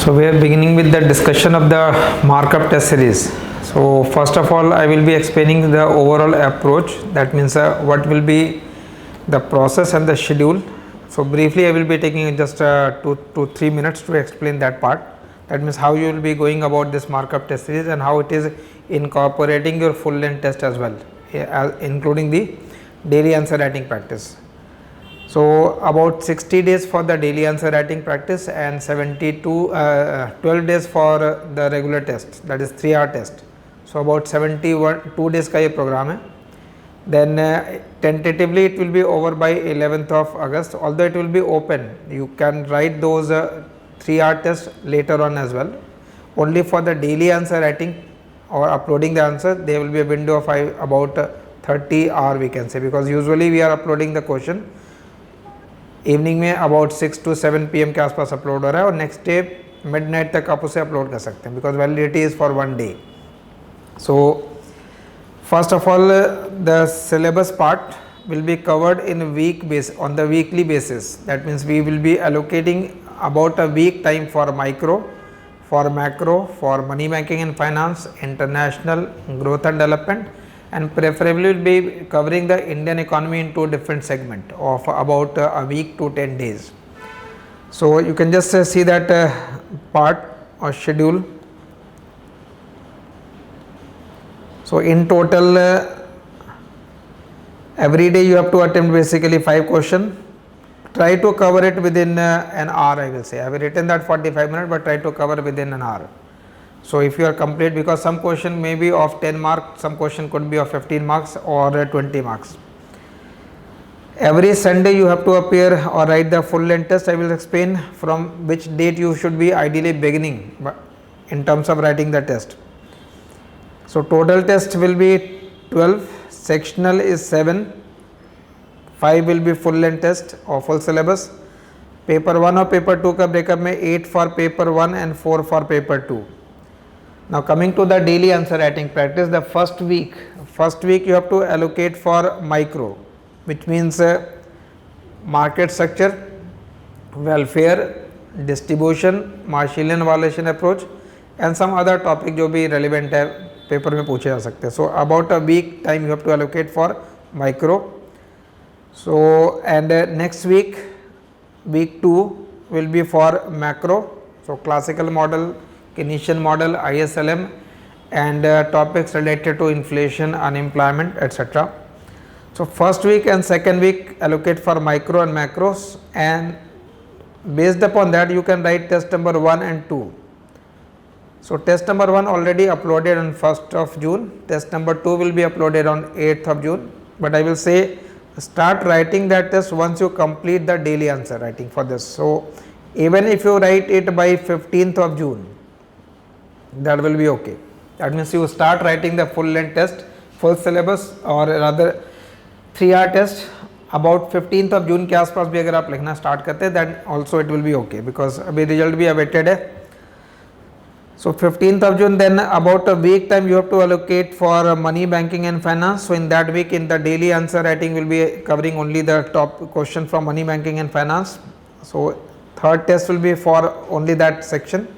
So we are beginning with the discussion of the markup test series. So first of all, I will be explaining the overall approach. That means what will be the process and the schedule. So briefly, I will be taking just 2 to 3 minutes to explain that part. That means how you will be going about this markup test series and how it is incorporating your full length test as well, including the daily answer writing practice. So about 60 days for the daily answer writing practice and 12 days for the regular test, that is 3-hour test. So about 2 days का ये program है. Then tentatively it will be over by 11th of August, although it will be open. You can write those 3-hour tests later on as well. Only for the daily answer writing or uploading the answer, there will be a window of about 30 hour we can say, because usually we are uploading the question evening में about 6 to 7 PM के आसपास upload हो रहा है और next day midnight तक आप उसे अपलोड कर सकते हैं, because validity is for 1 day. So first of all the syllabus part will be covered in on the weekly basis. That means we will be allocating about a week time for micro, for macro, for money banking and finance, international, growth and development, and preferably will be covering the Indian economy into different segment of about a week to 10 days. So you can just see that part or schedule. So in total every day you have to attempt basically 5 questions. Try to cover it within an hour, I will say. I have written that 45 minutes, but try to cover within an hour. So if you are complete, because some question may be of 10 marks, some question could be of 15 marks or 20 marks. Every Sunday you have to appear or write the full length test. I will explain from which date you should be ideally beginning in terms of writing the test. So total test will be 12, sectional is 7, 5 will be full length test or full syllabus. Paper 1 or paper 2 का breakup में 8 for paper 1 and 4 for paper 2. Now coming to the daily answer writing practice, the first week you have to allocate for micro, which means market structure, welfare, distribution, Marshallian valuation approach, and some other topic जो भी relevant है paper में पूछे जा सकते हैं. So about a week time you have to allocate for micro. So and next week 2 will be for macro. So classical model, Keynesian model, ISLM, and topics related to inflation, unemployment, etc. So first week and second week allocate for micro and macros, and based upon that you can write test number 1 and 2. So test number 1 already uploaded on 1st of June, test number 2 will be uploaded on 8th of June, but I will say start writing that test once you complete the daily answer writing for this. So even if you write it by 15th of June, that will be okay. That means you start writing the full length test, full syllabus or rather 3-hour test about 15th of June के आसपास भी अगर आप लिखना start करते हैं, then also it will be okay, because अभी result भी awaited है. So 15th of June, then about a week time you have to allocate for money banking and finance. So in that week in the daily answer writing will be covering only the top question from money banking and finance. So third test will be for only that section,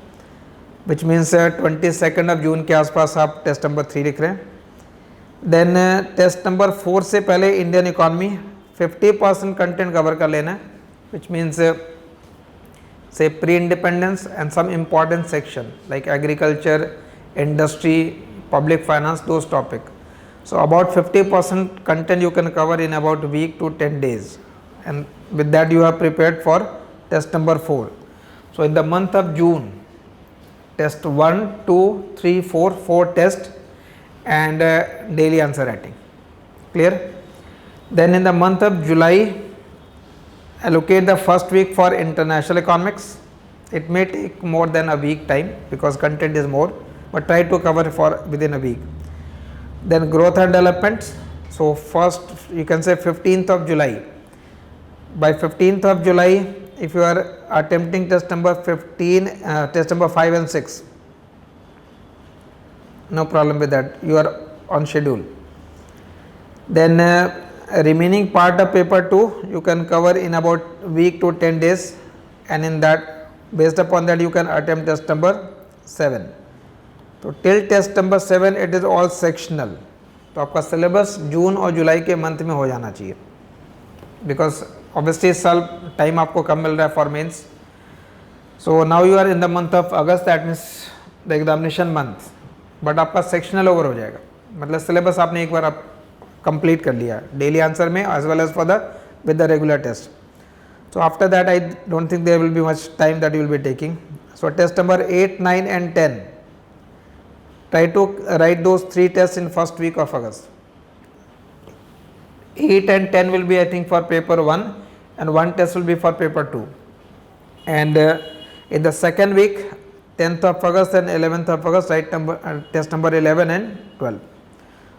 which means 22nd of June के आसपास आप test number 3 लिख रहे हैं. Then test number 4 से पहले Indian economy 50% content cover कर लेना है, which means say pre-independence and some important section like agriculture, industry, public finance, those topics. So about 50% content you can cover in about a week to 10 days, and with that you are prepared for test number 4. So in the month of June, test 1, 2, 3, 4 test and daily answer writing. Clear? Then in the month of July, allocate the first week for international economics. It may take more than a week time because content is more, but try to cover for within a week. Then growth and development. So first you can say 15th of July. By 15th of July, if you are attempting test number 15, test number 5 and 6, no problem with that, you are on schedule. Then remaining part of paper 2 you can cover in about week to 10 days, and in that Based upon that you can attempt test number 7. तो till test number 7 it is all sectional. तो आपका syllabus जून और जुलाई के month में हो जाना चाहिए, because obviously इस साल टाइम आपको कम मिल रहा है for mains. So now you are in the month of August, that means the examination month, but आपका सेक्शनल ओवर हो जाएगा. मतलब सिलेबस आपने एक बार आप कंप्लीट कर लिया डेली आंसर में as well as for the with the regular test. So after that I don't think there will be much time that you will be taking. So test number 8, 9 and 10, try to write those 3 tests in first week of August. 8 and 10 will be I think for paper 1 and 1 test will be for paper 2. And in the second week 10th of August and 11th of August write test number 11 and 12.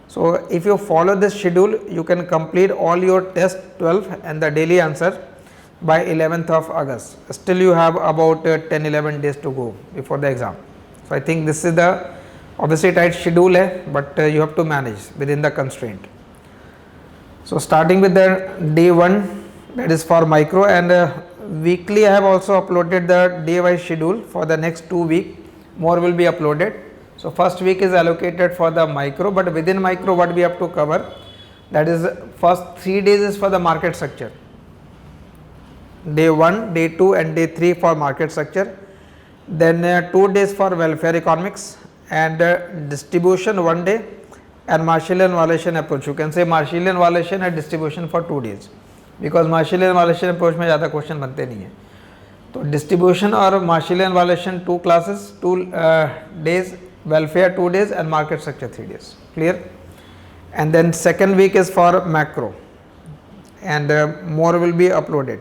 So if you follow this schedule you can complete all your test 12 and the daily answer by 11th of August. Still you have about 10-11 days to go before the exam. So I think this is the obviously tight schedule hai, but you have to manage within the constraint. So starting with the day 1, that is for micro, and weekly I have also uploaded the day wise schedule for the next 2 weeks. More will be uploaded. So first week is allocated for the micro, but within micro what we have to cover, that is first 3 days is for the market structure. Day 1, day 2 and day 3 for market structure, then 2 days for welfare economics and distribution 1 day, and Marshallian valuation approach. You can say Marshallian valuation and distribution for 2 days, because Marshallian valuation approach में ज़्यादा question बनते नहीं है. तो distribution और Marshallian valuation 2 classes, 2 days, welfare 2 days and market structure 3 days. Clear? And then second week is for macro and more will be uploaded.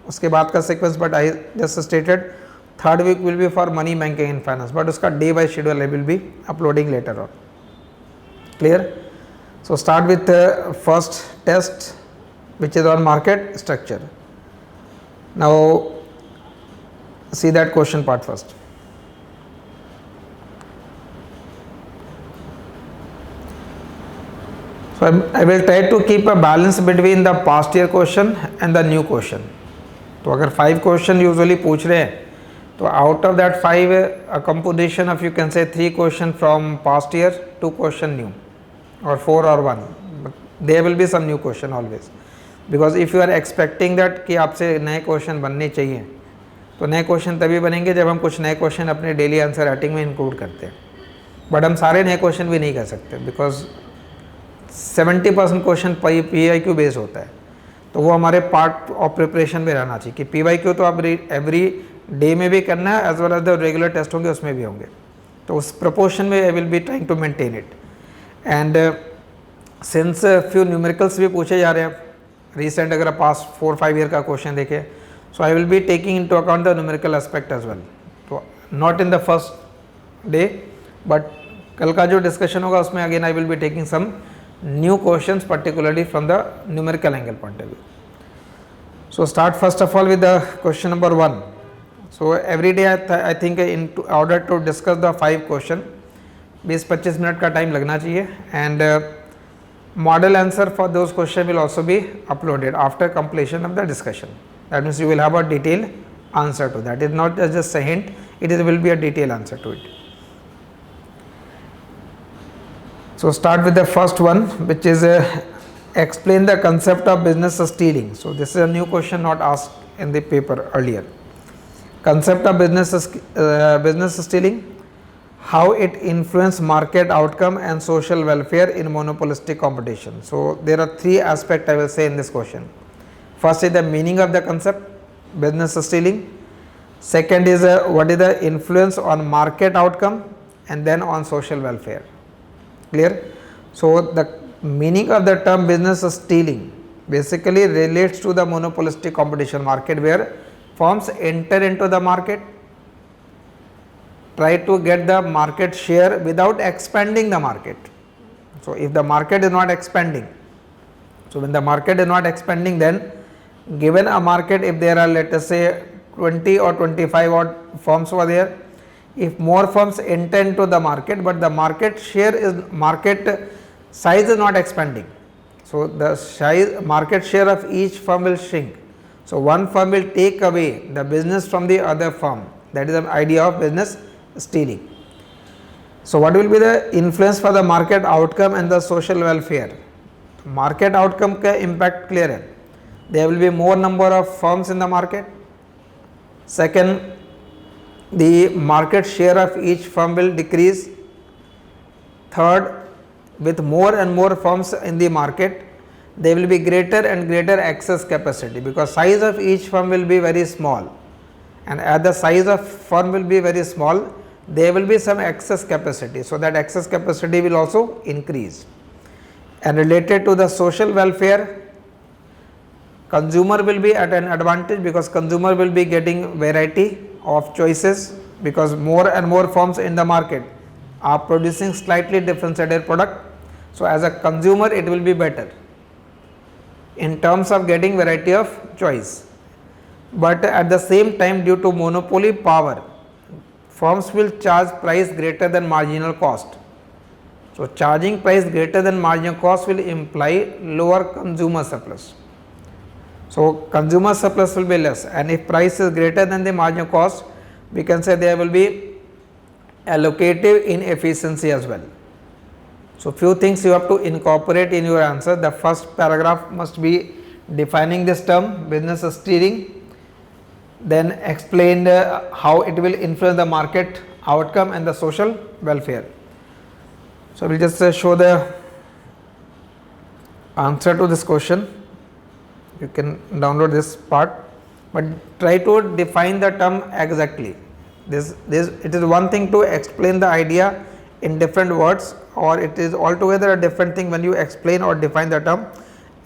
उसके बाद का sequence but I just stated third week will be for money banking and finance, but उसका day by schedule will be uploading later on. Clear? So start with first test which is on market structure. Now see that question part first. So I will try to keep a balance between the past year question and the new question. तो अगर 5 question usually पूछ रहे हैं तो out of that 5 a composition of you can say 3 question from past year, 2 question new, or 4 or 1, but there will be some new question always, because if you are expecting that कि आपसे नए question बनने चाहिए तो नए question तभी बनेंगे जब हम कुछ नए क्वेश्चन अपने डेली आंसर राइटिंग में इंक्लूड करते हैं. बट हम सारे नए क्वेश्चन भी नहीं कर सकते, बिकॉज 70% क्वेश्चन PYQ बेस्ड होता है, तो वो हमारे पार्ट ऑफ प्रिपरेशन में रहना चाहिए कि PYQ तो आप एवरी डे में भी करना है as well as the regular test होंगे उसमें भी होंगे. तो उस प्रोपोर्शन में I will be trying to maintain it. And since few numericals भी पूछे जा रहे हैं रिसेंट, अगर आप पास 4-5 ईयर का क्वेश्चन देखें, so I will be taking into account the numerical aspect as well. तो not in the first day, but कल का जो डिस्कशन होगा उसमें again I will be taking some new questions particularly from the numerical angle point of view. So start first of all with the question number 1. So every day I think in order to discuss the 5 question 20-25 minute का time लगना चाहिए, and model answer for those question will also be uploaded after completion of the discussion. That means you will have a detailed answer to that. It is not just a hint, it will be a detailed answer to it. So start with the first one, which is explain the concept of business stealing. So this is a new question not asked in the paper earlier. Concept of business stealing, how it influence market outcome and social welfare in monopolistic competition. So there are 3 aspects I will say in this question. First is the meaning of the concept business stealing. Second is what is the influence on market outcome, and then on social welfare. Clear? So the meaning of the term business stealing basically relates to the monopolistic competition market, where firms enter into the market, try to get the market share without expanding the market. So if the market is not expanding, so when the market is not expanding, then given a market, if there are let us say 20 or 25 odd firms over there, if more firms enter into the market but the market size is not expanding, so the market share of each firm will shrink. So one firm will take away the business from the other firm. That is the idea of business stealing. So what will be the influence for the market outcome and the social welfare? Market outcome का impact clear है. There will be more number of firms in the market. Second, the market share of each firm will decrease. Third, with more and more firms in the market, there will be greater and greater access capacity, because size of each firm will be very small, and as the size of firm will be very small, there will be some excess capacity. So that excess capacity will also increase. And related to the social welfare, consumer will be at an advantage, because consumer will be getting variety of choices, because more and more firms in the market are producing slightly differentiated product. So as a consumer it will be better in terms of getting variety of choice. But at the same time, due to monopoly power, firms will charge price greater than marginal cost. So charging price greater than marginal cost will imply lower consumer surplus. So consumer surplus will be less, and if price is greater than the marginal cost, we can say there will be allocative inefficiency as well. So few things you have to incorporate in your answer. The first paragraph must be defining this term business stealing, then explain how it will influence the market outcome and the social welfare. So we will just show the answer to this question. You can download this part, but try to define the term exactly. It is one thing to explain the idea in different words, or it is altogether a different thing when you explain or define the term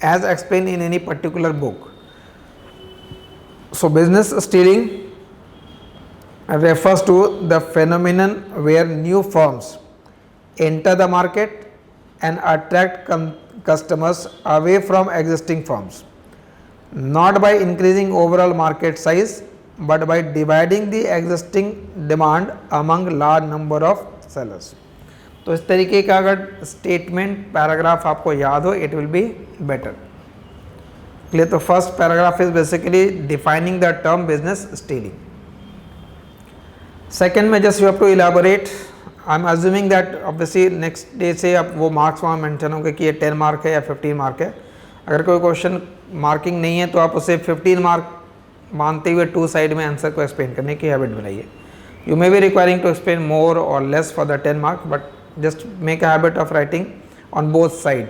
as explained in any particular book. So business stealing refers to the phenomenon where new firms enter the market and attract customers away from existing firms, not by increasing overall market size, but by dividing the existing demand among large number of sellers. तो इस तरीके का अगर statement paragraph आपको याद हो, it will be better clear. तो first paragraph is basically defining the term business stealing. Second में just you have to elaborate. I am assuming that obviously next day से अब वो मार्क्स वहाँ मेंशन होंगे कि ये 10 मार्क है या 15 मार्क है. अगर कोई क्वेश्चन मार्किंग नहीं है तो आप उसे 15 मार्क मानते हुए 2 साइड में आंसर को एक्सप्लेन करने की हैबिट बनाइए. You may be requiring to explain more और less for the 10 mark, but just make a habit of writing on both side.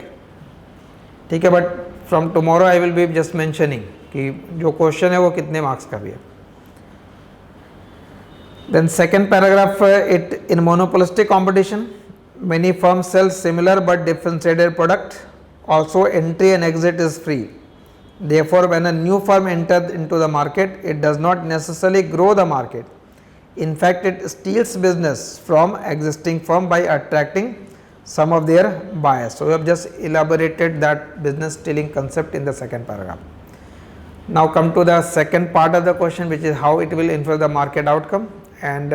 ठीक है, but from tomorrow I will be just mentioning कि जो question है वो कितने marks का भी है. Then second paragraph, it in monopolistic competition, many firms sell similar but differentiated product. Also, entry and exit is free. Therefore, when a new firm enters into the market, it does not necessarily grow the market. In fact, it steals business from existing firm by attracting some of their buyers. So, we have just elaborated that business stealing concept in the second paragraph. Now, come to the second part of the question, which is how it will influence the market outcome and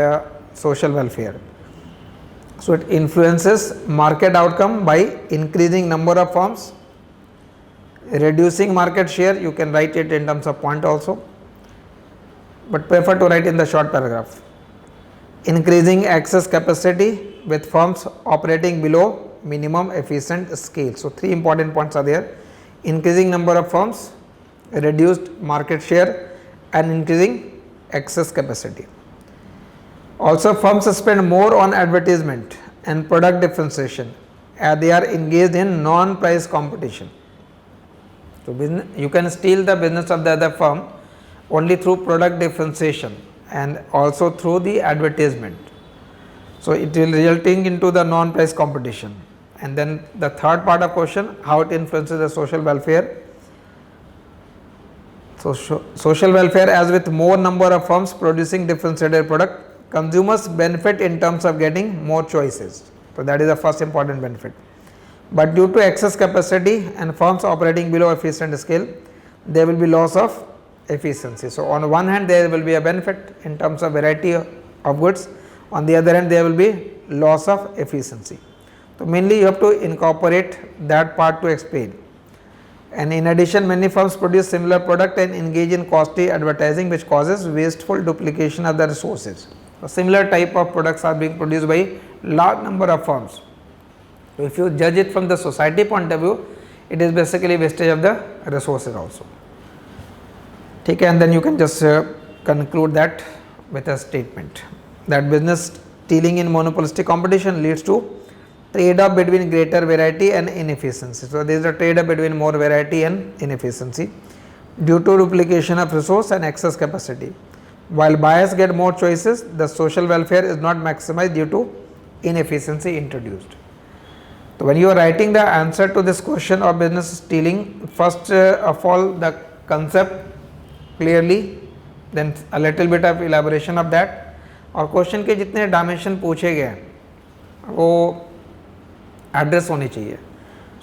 social welfare. So, it influences market outcome by increasing number of firms, reducing market share. You can write it in terms of point also, but prefer to write in the short paragraph. Increasing access capacity with firms operating below minimum efficient scale. So, 3 important points are there: increasing number of firms, reduced market share, and increasing access capacity. Also, firms spend more on advertisement and product differentiation as they are engaged in non-price competition. So, you can steal the business of the other firm only through product differentiation and also through the advertisement. So, it will resulting into the non-price competition. And then the third part of question, how it influences the social welfare. So, social welfare, as with more number of firms producing differentiated product, consumers benefit in terms of getting more choices. So, that is the first important benefit. But due to excess capacity and firms operating below efficient scale, there will be loss of efficiency. So, on one hand there will be a benefit in terms of variety of goods, on the other hand there will be loss of efficiency. So, mainly you have to incorporate that part to explain. And in addition, many firms produce similar product and engage in costly advertising which causes wasteful duplication of the resources. So similar type of products are being produced by large number of firms. So if you judge it from the society point of view, it is basically wastage of the resources also. Okay, and then you can just conclude that with a statement that business stealing in monopolistic competition leads to trade-off between greater variety and inefficiency. So there is a trade-off between more variety and inefficiency due to duplication of resource and excess capacity. While buyers get more choices, the social welfare is not maximized due to inefficiency introduced. So when you are writing the answer to this question of business stealing, first of all the concept clearly, then a little bit of elaboration of that, और question के जितने dimension पूछे गए वो address होनी चाहिए.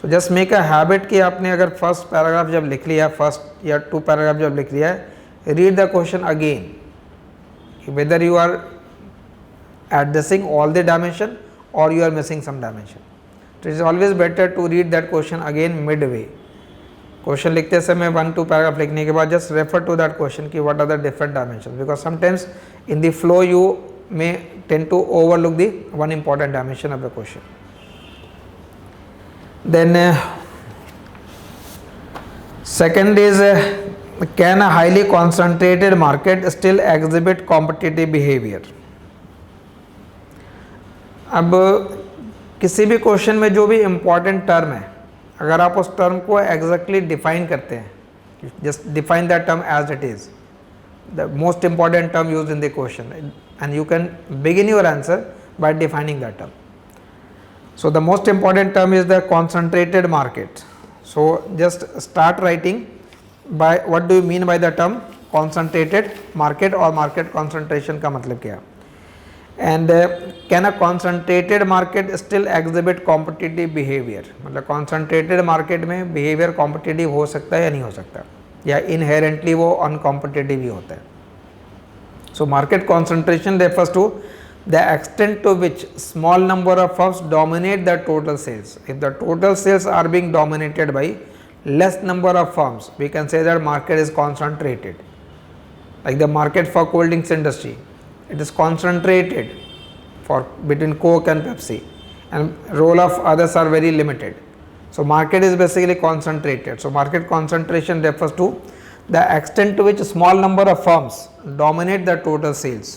So just make a habit कि आपने अगर फर्स्ट पैराग्राफ जब लिख लिया, फर्स्ट या 2 पैराग्राफ जब लिख लिया है, read the question again whether you are addressing all the dimension और you are missing some dimension. It is always better to read that question again mid way. Question लिखते समय 1-2 पैराग्राफ लिखने के बाद just refer to that question कि what are the different dimension, because sometimes in the flow you may tend to overlook the one important dimension of the question. Then second is can a highly concentrated market still exhibit competitive behavior. अब किसी भी question में जो भी important term है, अगर आप उस टर्म को एग्जैक्टली डिफाइन करते हैं, just define that term as it is, the most important term used in the question, and you can begin your answer by defining that term. So the most important term is the concentrated market. So just start writing by what do you mean by the term concentrated market or market concentration का मतलब क्या. And can a concentrated market still exhibit competitive behavior, मतलब concentrated market में behavior competitive हो सकता है या नहीं हो सकता, या इनहेरेंटली वो अनकॉम्पिटिटिव ही होता है. So market concentration refers to the extent to which small number of firms dominate the total sales. If the total sales are being dominated by less number of firms, we can say that market is concentrated. Like the market for cold drinks industry, it is concentrated for between Coke and Pepsi, and role of others are very limited. So market is basically concentrated. So market concentration refers to the extent to which a small number of firms dominate the total sales.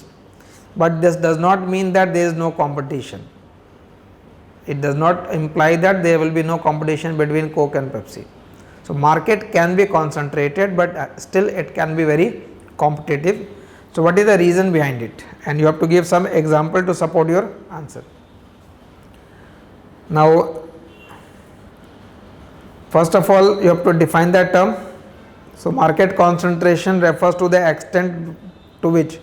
But this does not mean that there is no competition. It does not imply that there will be no competition between Coke and Pepsi. So market can be concentrated, but still it can be very competitive. So what is the reason behind it? And you have to give some example to support your answer. Now first of all you have to define that term. So market concentration refers to the extent to which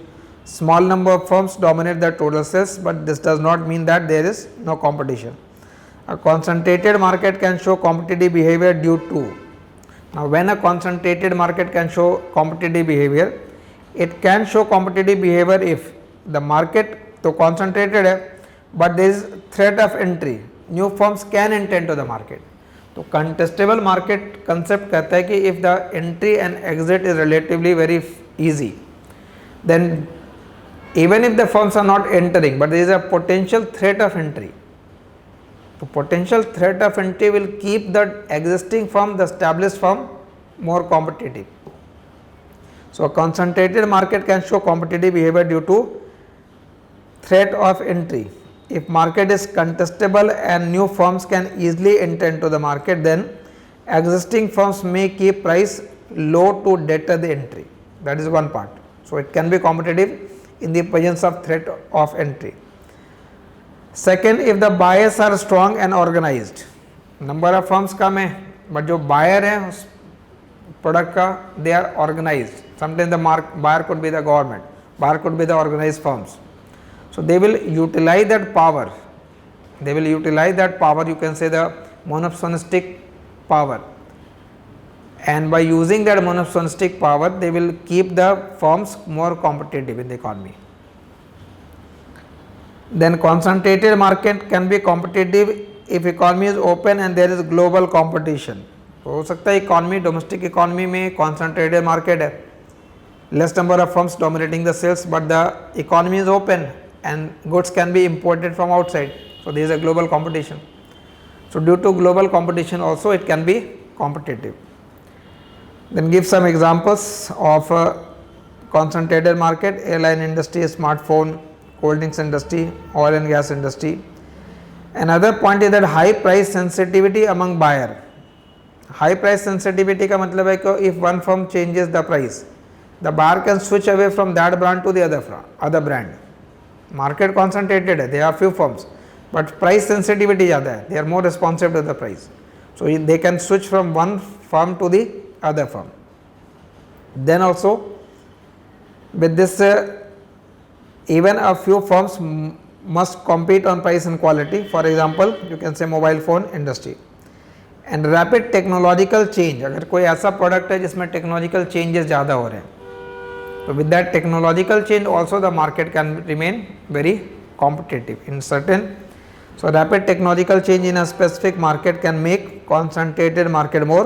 small number of firms dominate the total sales, but this does not mean that there is no competition. A concentrated market can show competitive behavior due to, now when a concentrated market can show competitive behavior, it can show competitive behavior if the market तो concentrated है but there is threat of entry, new firms can enter into the market. तो कंटेस्टेबल market concept कहता है कि if the entry and exit is relatively very easy, then even if the firms are not entering but there is a potential threat of entry, तो potential threat of entry will keep the existing firm, the established firm more competitive. So a concentrated market can show competitive behaviour due to threat of entry. If market is contestable and new firms can easily enter into the market, then existing firms may keep price low to deter the entry. That is one part. So it can be competitive in the presence of threat of entry. Second, if the buyers are strong and organized, number of firms कम है but जो buyer है उस product का they are organized. Sometimes the buyer could be the government, buyer could be the organized firms. So they will utilize that power. They will utilize that power. You can say the monopolistic power. And by using that monopolistic power, they will keep the firms more competitive in the economy. Then concentrated market can be competitive if economy is open and there is global competition. तो हो सकता है economy, domestic economy में concentrated market है, less number of firms dominating the sales, but the economy is open and goods can be imported from outside. So there is a global competition. So due to global competition also it can be competitive. Then give some examples of concentrated market: airline industry, smartphone, cold drinks industry, oil and gas industry. Another point is that high price sensitivity among buyer. High price sensitivity का मतलब है कि if one firm changes the price, the buyer can switch away from that brand to the other brand. Market concentrated है, there are few firms, but price sensitivity ज़्यादा है, they are more responsive to the price. So they can switch from one firm to the other firm. Then also with this even a few firms must compete on price and quality. For example, you can say mobile phone industry. And rapid technological change, अगर कोई ऐसा product है जिसमें technological changes ज़्यादा हो रहे हैं, तो with that technological change also the market can remain very competitive in certain. So rapid technological change in a specific market can make concentrated market more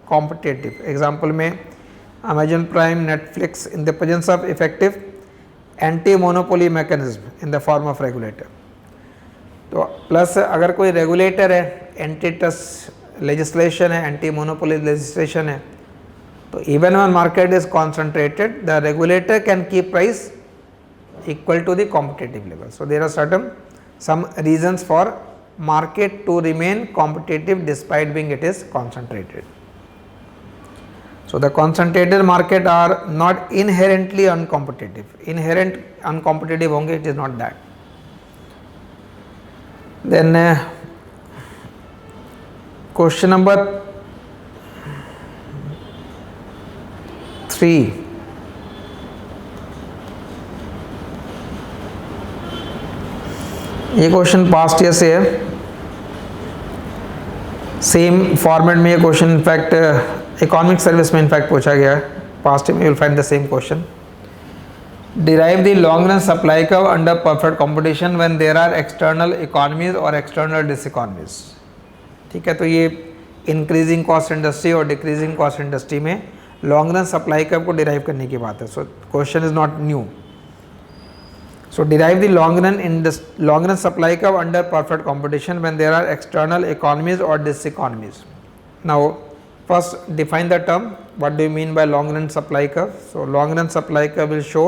competitive. Example में Amazon Prime, Netflix, in the presence of effective anti monopoly mechanism in the form of regulator. तो plus अगर कोई regulator है, anti trust legislation है, anti monopoly legislation है, तो even when market is concentrated, the regulator can keep price equal to the competitive level. So there are some reasons for market to remain competitive despite being it is concentrated. So the concentrated market are not inherently uncompetitive. Inherent uncompetitive होंगे, it is not that. Then question number 3. ये question past year से है, same format में ये question in fact economic service में in fact पूछा गया है. पास्ट में you will find the same question. Derive the long run supply curve under perfect competition when there are external economies और एक्सटर्नल डिसइकोनॉमीज. ठीक है, तो ये इंक्रीजिंग कॉस्ट इंडस्ट्री और डिक्रीजिंग कॉस्ट इंडस्ट्री में लॉन्ग रन सप्लाई कर्व को derive करने की बात है. So question is not new. So derive the long run supply curve under perfect competition when there are external economies और diseconomies. Now first define the term. What do you mean by long run supply curve? So long run supply curve will show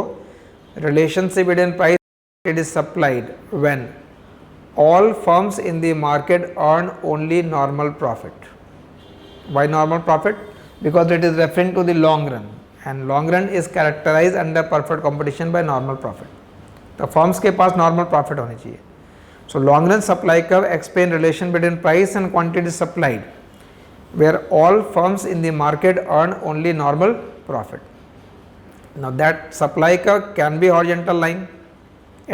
relationship between price it is supplied when all firms in the market earn only normal profit. Why normal profit? Because it is referring to the long run, and long run is characterized under perfect competition by normal profit. तो firms के पास normal profit होनी चाहिए. So long run supply curve explain relation between price and quantity supplied where all firms in the market earn only normal profit. Now that supply curve can be horizontal line,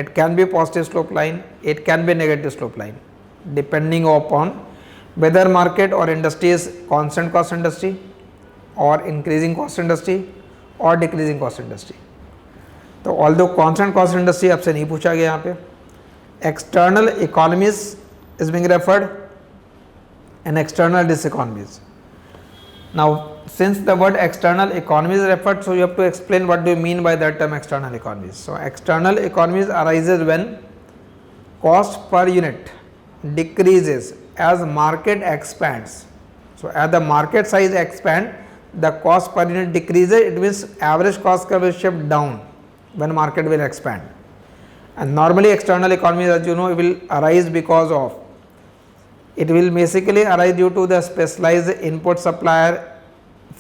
it can be positive slope line, it can be negative slope line, depending upon whether market or industry is constant cost industry or increasing cost industry or decreasing cost industry. तो although constant cost industry आपसे नहीं पूछा गया यहाँ पे, external economies is being referred and external diseconomies. Now since the word external economies is referred, so you have to explain what do you mean by that term external economies. So external economies arises when cost per unit decreases as market expands. So as the market size expand, the cost per unit decreases. It means average cost curve will shift down when market will expand. And normally external economies, as you know, it will arise because of, it will basically arise due to the specialized input supplier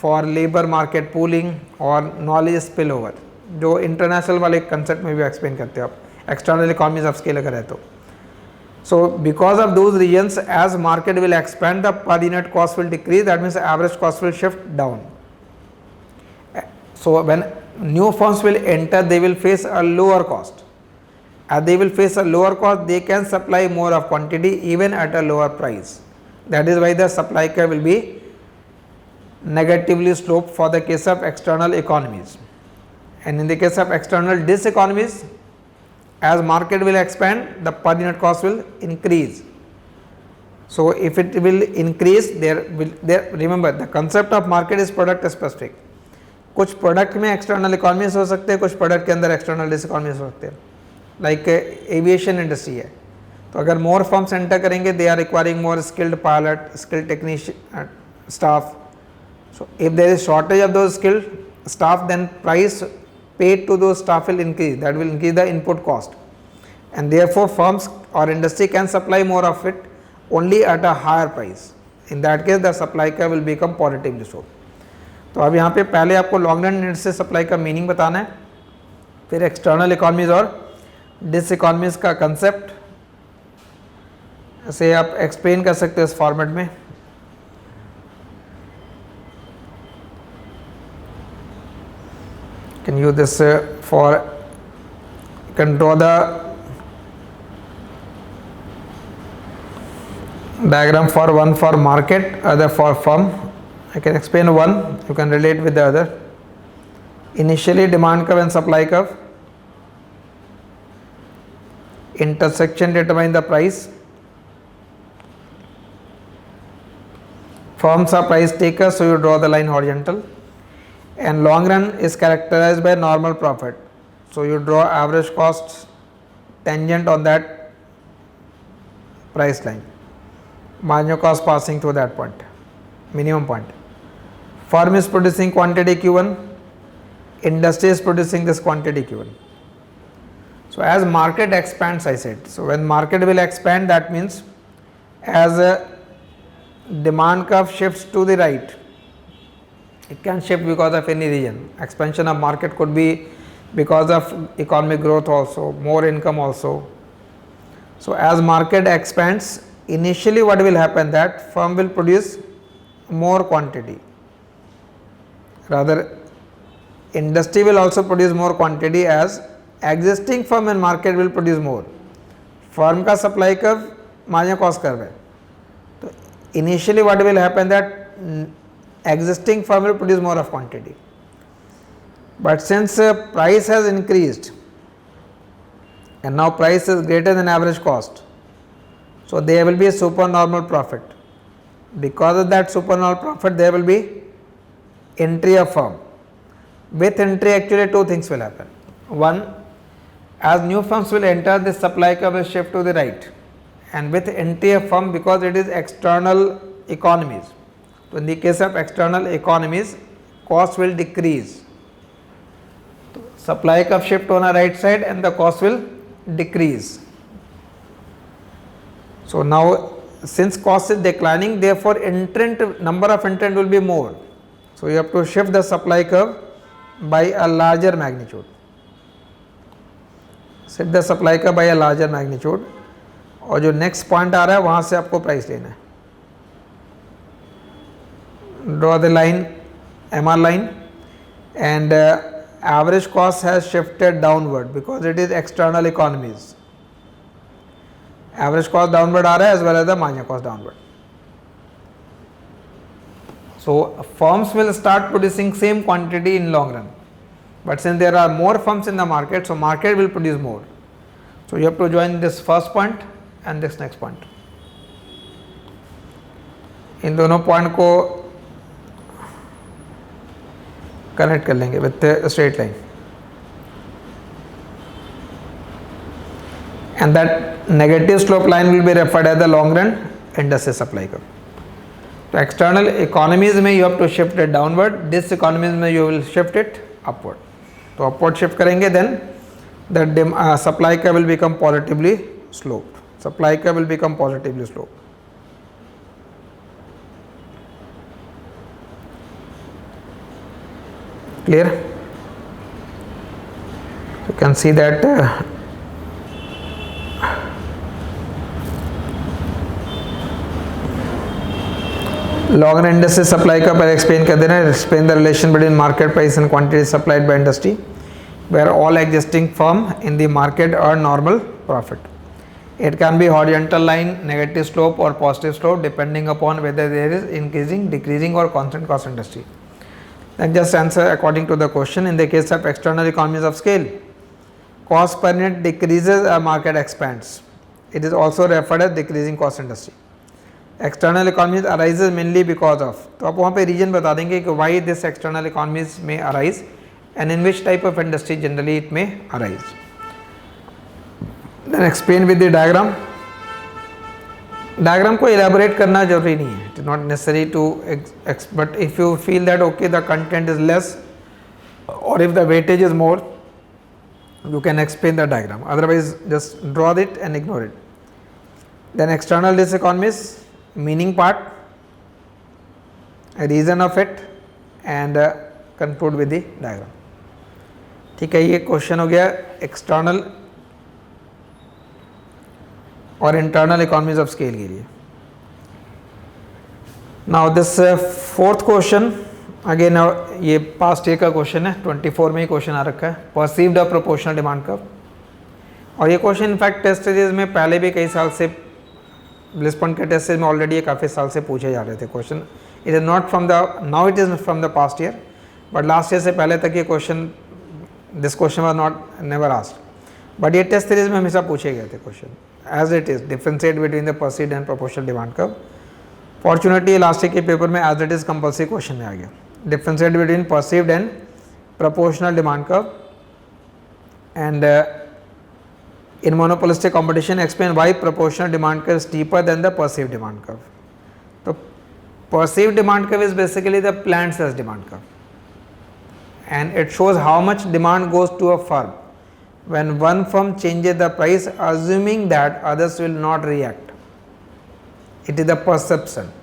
for labor market pooling और knowledge spillover, जो international वाले concept में भी explain करते हो आप, external economies of scale अगर है तो. So because of those reasons as market will expand the per unit cost will decrease, that means average cost will shift down. So when new firms will enter they will face a lower cost. as they will face a lower cost, they can supply more of quantity even at a lower price. That is why the supply curve will be negatively sloped for the case of external economies. And in the case of external diseconomies, as market will expand, the per unit cost will increase. So if it will increase, remember the concept of market is product specific. कुछ product में external economies हो सकते हैं, कुछ product के अंदर external डिसइकोनॉमीज हो सकते हैं. लाइक एविएशन इंडस्ट्री है, तो अगर मोर फर्म्स एंटर करेंगे, they are requiring more skilled pilot, skilled technician staff. So if there is shortage of those skilled staff, then price paid to those staff will increase. That will increase the input cost, and therefore firms or industry can supply more of it only at a higher price. In that case, the supply curve will become positively slope. तो अब यहाँ पे पहले आपको long run need से supply का meaning बताना है, फिर एक्सटर्नल इकोनॉमीज और डिस इकोनॉमीज का कंसेप्ट ऐसे आप एक्सप्लेन कर सकते हो इस फॉर्मेट में. Can use this for, you can draw the diagram for one for market, other for firm. I can explain one, you can relate with the other. Initially demand curve and supply curve, intersection determine the price. Firms are price takers, so you draw the line horizontal. And long run is characterized by normal profit, so you draw average cost tangent on that price line, marginal cost passing through that point, minimum point. Firm is producing quantity Q1, industry is producing this quantity Q1. So as market expands, I said, so when market will expand, that means as a demand curve shifts to the right, it can shift because of any reason. Expansion of market could be because of economic growth also, more income also. So as market expands, initially what will happen, that firm will produce more quantity, rather industry will also produce more quantity as existing firm and market will produce more. Firm का supply curve marginal cost curve है, तो initially what will happen, that existing firm will produce more of quantity, but since price has increased and now price is greater than average cost, so there will be a supernormal profit. Because of that supernormal profit, there will be entry of firm. With entry, actually two things will happen. One, as new firms will enter, the supply curve will shift to the right, and with entry of firm, because it is external economies, so in the case of external economies, cost will decrease. Supply curve shift on a right side and the cost will decrease. So now since cost is declining, therefore number of entrant will be more. So you have to shift the supply curve by a larger magnitude. Shift the supply curve by a larger magnitude, और जो next point आ रहा है वहाँ से आपको price लेना है. Draw the line, MR line, and average cost has shifted downward because it is external economies. Average cost downward आ रहा है as well as the marginal cost downward. So firms will start producing same quantity in long run, but since there are more firms in the market, so market will produce more. So you have to join this first point and this next point. इन दोनों point को connect कर लेंगे with straight line, and that negative slope line will be referred as the long run industry supply curve. तो external economies में you have to shift it downward, diseconomies में you will shift it upward. तो upward shift करेंगे, then the supply curve will become positively sloped. Supply curve will become positively sloped. Clear? You can see that long run industry supply का पर explain कर देना. Explain the relation between market price and quantity supplied by industry, where all existing firm in the market earn normal profit. It can be horizontal line, negative slope or positive slope depending upon whether there is increasing, decreasing or constant cost industry. Then just answer according to the question. In the case of external economies of scale, cost per unit decreases as market expands. It is also referred as decreasing cost industry. External economies arises mainly because of, तो आप वहाँ पे reason बता देंगे कि why this external economies may arise and in which type of industry generally it may arise. Then explain with the diagram. Diagram को elaborate करना जरूरी नहीं है, it is not necessary to, but if you feel that okay the content is less or if the weightage is more, you can explain the diagram, otherwise just draw it and ignore it. Then external diseconomies, meaning part, a reason of it and conclude with the diagram. ठीक है, ये question हो गया external और internal economies of scale के लिए. Now this fourth question again, ये past year का क्वेश्चन है, 24 में ही क्वेश्चन आ रखा है, परसीव्ड अ प्रोपोर्शनल डिमांड कर्व. और ये क्वेश्चन इनफैक्ट टेस्ट सीरीज में पहले भी कई साल से, ब्लिसपॉइंट के टेस्ट सीरीज में ऑलरेडी ये काफ़ी साल से पूछे जा रहे थे question. It is not from the, now it is from the past year, but last year से पहले तक ये question, this question was not never asked, but ये टेस्ट सीरीज में हमेशा पूछे गए थे question as it is, differentiate between the perceived and proportional demand curve. Fortunately last year के पेपर में as it is compulsory question में आ गया. Differentiate between perceived and proportional demand curve, and in monopolistic competition explain why proportional demand curve is steeper than the perceived demand curve. So perceived demand curve is basically the planned sales demand curve, and it shows how much demand goes to a firm when one firm changes the price assuming that others will not react. It is the perception.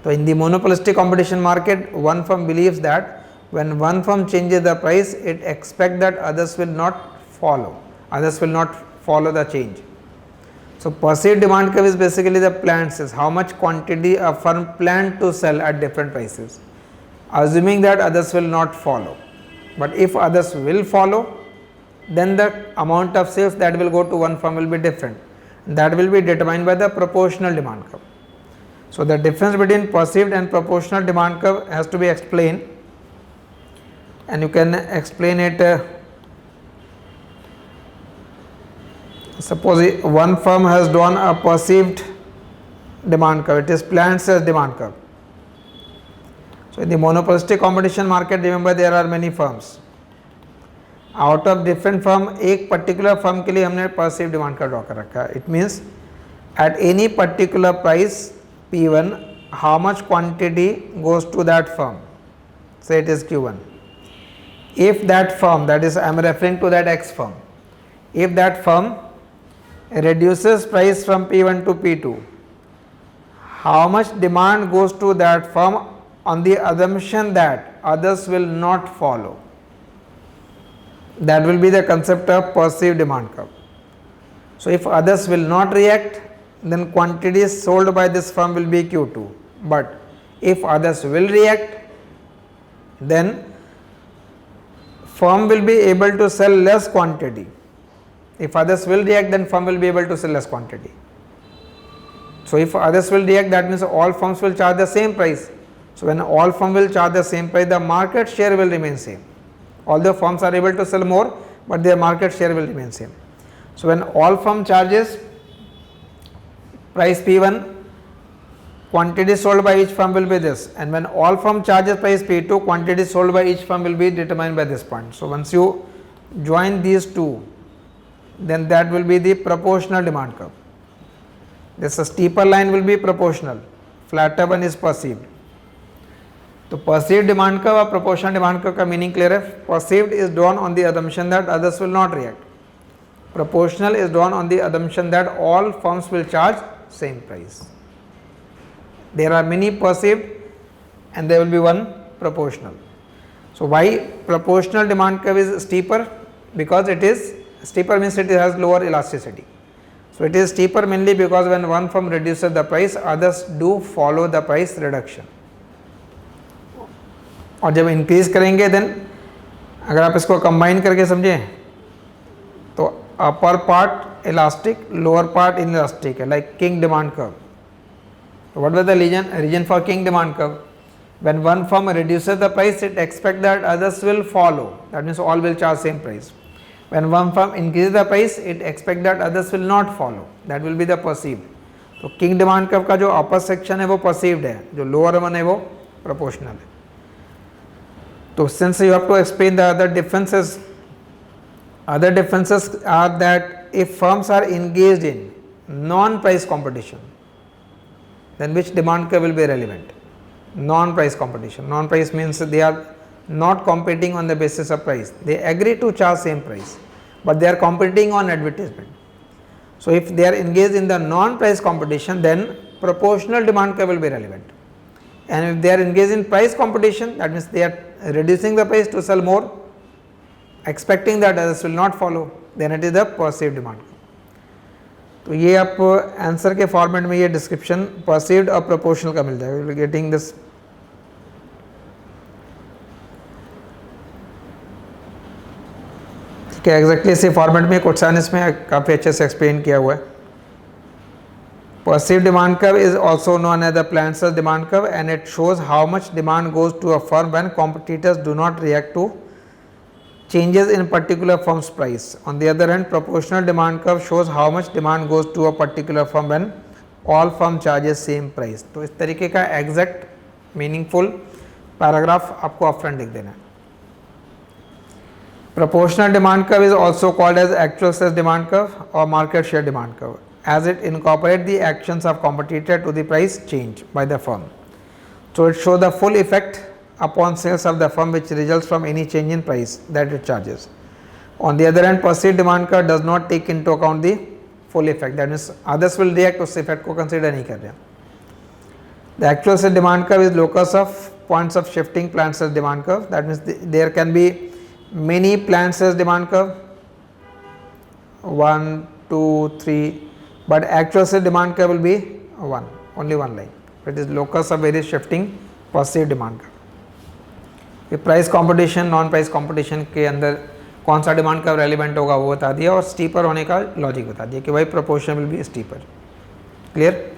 So in the monopolistic competition market, one firm believes that when one firm changes the price, it expects that others will not follow the change. So perceived demand curve is basically the planned sales, how much quantity a firm planned to sell at different prices, assuming that others will not follow. But if others will follow, then the amount of sales that will go to one firm will be different. That will be determined by the proportional demand curve. So the difference between perceived and proportional demand curve has to be explained, and you can explain it. Suppose one firm has drawn a perceived demand curve, it is planned sales demand curve. So in the monopolistic competition market, remember there are many firms. Out of different firm, एक particular firm के लिए हमने perceived demand curve draw कर रखा है. It means at any particular price P1, how much quantity goes to that firm, say it is Q1. If that firm, that is I am referring to that X firm, if that firm reduces price from P1 to P2, how much demand goes to that firm on the assumption that others will not follow. That will be the concept of perceived demand curve. So if others will not react, then quantities sold by this firm will be Q2, but if others will react, then firm will be able to sell less quantity. If others will react, then firm will be able to sell less quantity. So if others will react, that means all firms will charge the same price. So when all firms will charge the same price, the market share will remain same. Although firms are able to sell more, but their market share will remain same. So when all firm charges price P1, quantity sold by each firm will be this, and when all firm charges price P2, quantity sold by each firm will be determined by this point. So once you join these two, then that will be the proportional demand curve. This steeper line will be proportional, flatter one is perceived. तो perceived demand curve और proportional demand curve का meaning clear है. Perceived is drawn on the assumption that others will not react. Proportional is drawn on the assumption that all firms will charge same price. There are many perceived and there will be one proportional. So why proportional demand curve is steeper? Because it is steeper means it has lower elasticity. So it is steeper mainly because when one firm reduces the price, others do follow the price reduction. और जब increase करेंगे then अगर आप इसको combine करके समझें तो upper part elastic, lower part inelastic है, like kinked demand curve. What was the reason for kinked demand curve? When one firm reduces the price, it expect that others will follow, that means all will charge same price. When one firm increases the price, it expects that others will not follow. That will be the perceived. तो king demand curve का जो अपर section है वो perceived है, जो lower one है वो proportional है. तो since you have to explain the other differences are that if firms are engaged in non-price competition, then which demand curve will be relevant? Non-price competition. Non-price means they are not competing on the basis of price. They agree to charge same price, but they are competing on advertisement. So if they are engaged in the non-price competition, then proportional demand curve will be relevant. And if they are engaged in price competition, that means they are reducing the price to sell more, expecting that others will not follow, then it is the perceived demand. तो ये आप answer के format में ये description perceived और proportional का मिल जाएगा. You will getting this. ठीक है, एग्जैक्टली इसी फॉर्मेट में क्वेश्चन इसमें काफ़ी अच्छे से एक्सप्लेन किया हुआ है. Perceived demand curve is also known as the Plancher's demand curve, and it shows how much demand goes to a firm when competitors do not react to changes in particular firm's price. On the other hand, proportional demand curve shows how much demand goes to a particular firm when all firm charges same price. तो इस तरीके का exact meaningful paragraph आपको upfront लिख देना है. Proportional demand curve is also called as actual sales demand curve or market share demand curve, as it incorporates the actions of competitor to the price change by the firm. So it shows the full effect upon sales of the firm which results from any change in price that it charges. On the other hand, perceived demand curve does not take into account the full effect, that means others will react, उस effect को consider नहीं कर रहे. The actual sales demand curve is locus of points of shifting planned sales demand curve, that means there can be many planned sales demand curve, 1, 2, 3, but actual sales demand curve will be one, only one line. It is locus of various shifting perceived demand curve. ये price competition non price competition के अंदर कौन सा demand curve relevant होगा वो बता दिया, और स्टीपर होने का लॉजिक बता दिया कि भाई proportion will be steeper. Clear?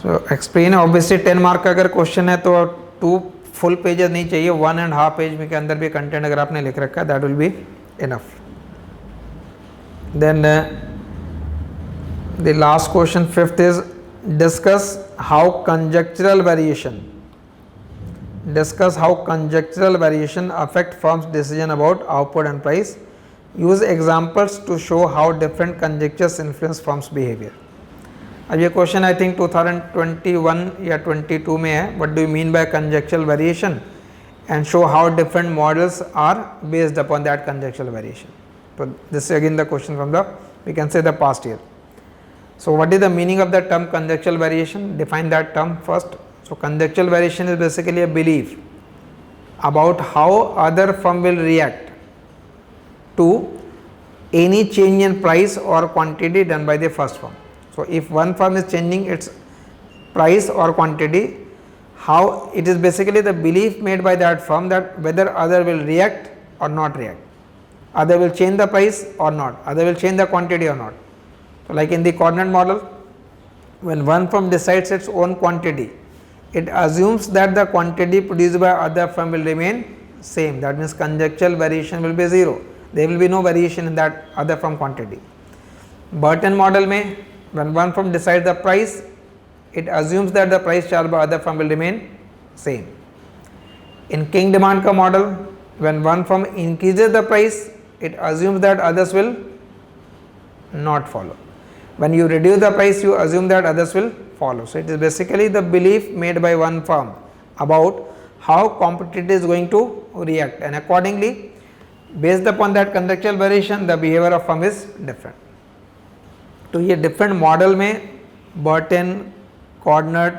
So explain. Obviously 10 mark का अगर क्वेश्चन है तो 2 फुल पेजेस नहीं चाहिए, 1.5 पेज में के अंदर भी कंटेंट अगर आपने लिख रखा है that will be enough. Then the last question 5th is discuss how conjectural variation affect firm's decision about output and price. Use examples to show how different conjectures influence firm's behavior. अब ये question I think 2021 या 22 में है. What do you mean by conjectural variation and show how different models are based upon that conjectural variation. तो this is again the question from the we can say the past year. So what is the meaning of the term conjectural variation? Define that term first. So conjectural variation is basically a belief about how other firm will react to any change in price or quantity done by the first firm. So if one firm is changing its price or quantity, how it is basically the belief made by that firm that whether other will react or not react, other will change the price or not, other will change the quantity or not. So like in the coordinate model, when one firm decides its own quantity, it assumes that the quantity produced by other firm will remain same. That means conjectural variation will be 0. There will be no variation in that other firm quantity. Burton model में when one firm decides the price, it assumes that the price charged by other firm will remain same. In King demand curve model, when one firm increases the price, it assumes that others will not follow. When you reduce the price, you assume that others will follow. So it is basically the belief made by one firm about how competitor is going to react, and accordingly based upon that conjectural variation the behavior of firm is different. तो ये different model में Bertrand, Cournot,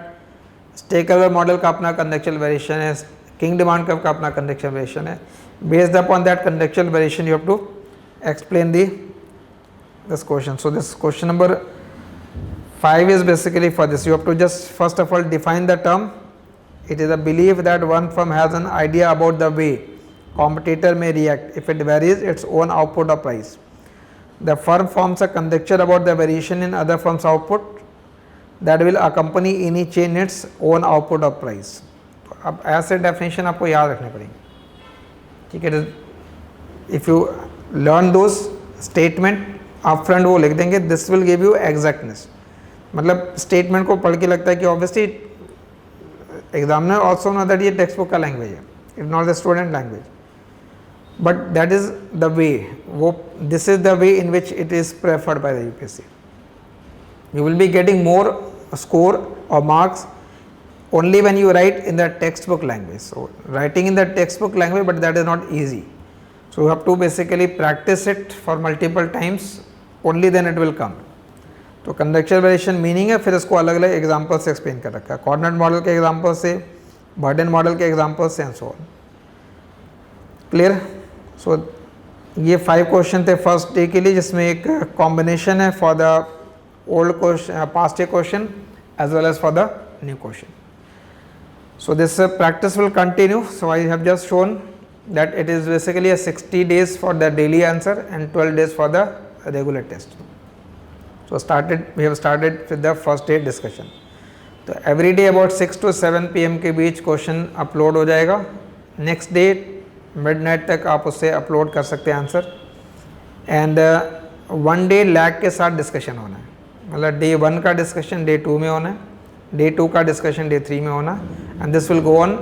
Stackelberg model का अपना conjectural variation है, kinked demand curve का अपना conjectural variation है. Based upon that conjectural variation you have to explain this question. So this question number 5 is basically for this. You have to just first of all define the term. It is a belief that one firm has an idea about the way competitor may react if it varies its own output or price. The firm forms a conjecture about the variation in other firm's output that will accompany any change in its own output or price. अब ऐसे definition आपको याद रखने पड़ेंगे. ठीक है, if you learn those statement upfront वो लिख देंगे, this will give you exactness. मतलब स्टेटमेंट को पढ़ के लगता है कि obviously examiner also know that ये टेक्स्ट बुक का लैंग्वेज है, it not the student language, but that is the way, वो this is the way in which it is preferred by the UPSC. You will be getting more score or marks only when you write in the textbook language. So writing in the textbook language, but that is not easy. So you have to basically practice it for multiple times, only then it will come. तो contextual variation meaning है, फिर इसको अलग अलग example से explain कर रखा है, कोऑर्डिनेट मॉडल के एग्जाम्पल से, बर्डन मॉडल के एग्जाम्पल से एंड सो ऑन. क्लियर. सो ये 5 क्वेश्चन थे फर्स्ट डे के लिए, जिसमें एक कॉम्बिनेशन है for the old question, past year question as well as for the new question. So this practice will continue. So I have just shown that it is basically a 60 days for the daily answer and 12 days for the regular test. So we have started with the first day discussion. So every day about 6 to 7 PM के बीच question upload हो जाएगा. Next day midnight तक आप उससे upload कर सकते हैं answer, and 1 day lag के साथ डिस्कशन होना है. मतलब डे 1 का डिस्कशन डे 2 में होना है, डे 2 का डिस्कशन डे 3 में होना है, and this will go on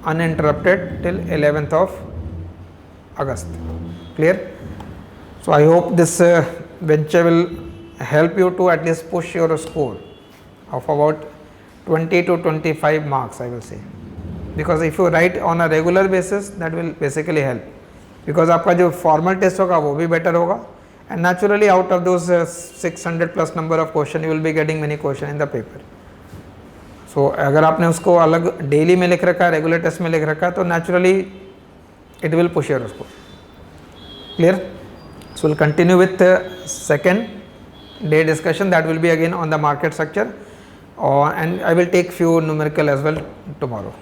uninterrupted till 11th of August. Clear? So I hope this venture will help you to at least push your score of about 20 to 25 marks, I will say, because if you write on a regular basis that will basically help, because आपका जो formal test होगा वो भी better होगा, and naturally out of those 600 plus number of question you will be getting many question in the paper. So अगर आपने उसको अलग डेली में लिख रखा है, रेगुलर टेस्ट में लिख रखा है, तो naturally it will push your score. Clear? So we'll continue with the second day discussion, that will be again on the market structure, and I will take few numerical as well tomorrow.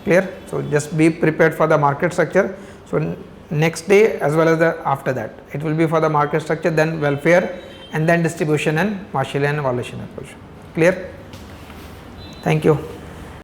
Clear? So just be prepared for the market structure. So next day as well as the after that, it will be for the market structure, then welfare, and then distribution and Marshallian evaluation approach. Clear? Thank you.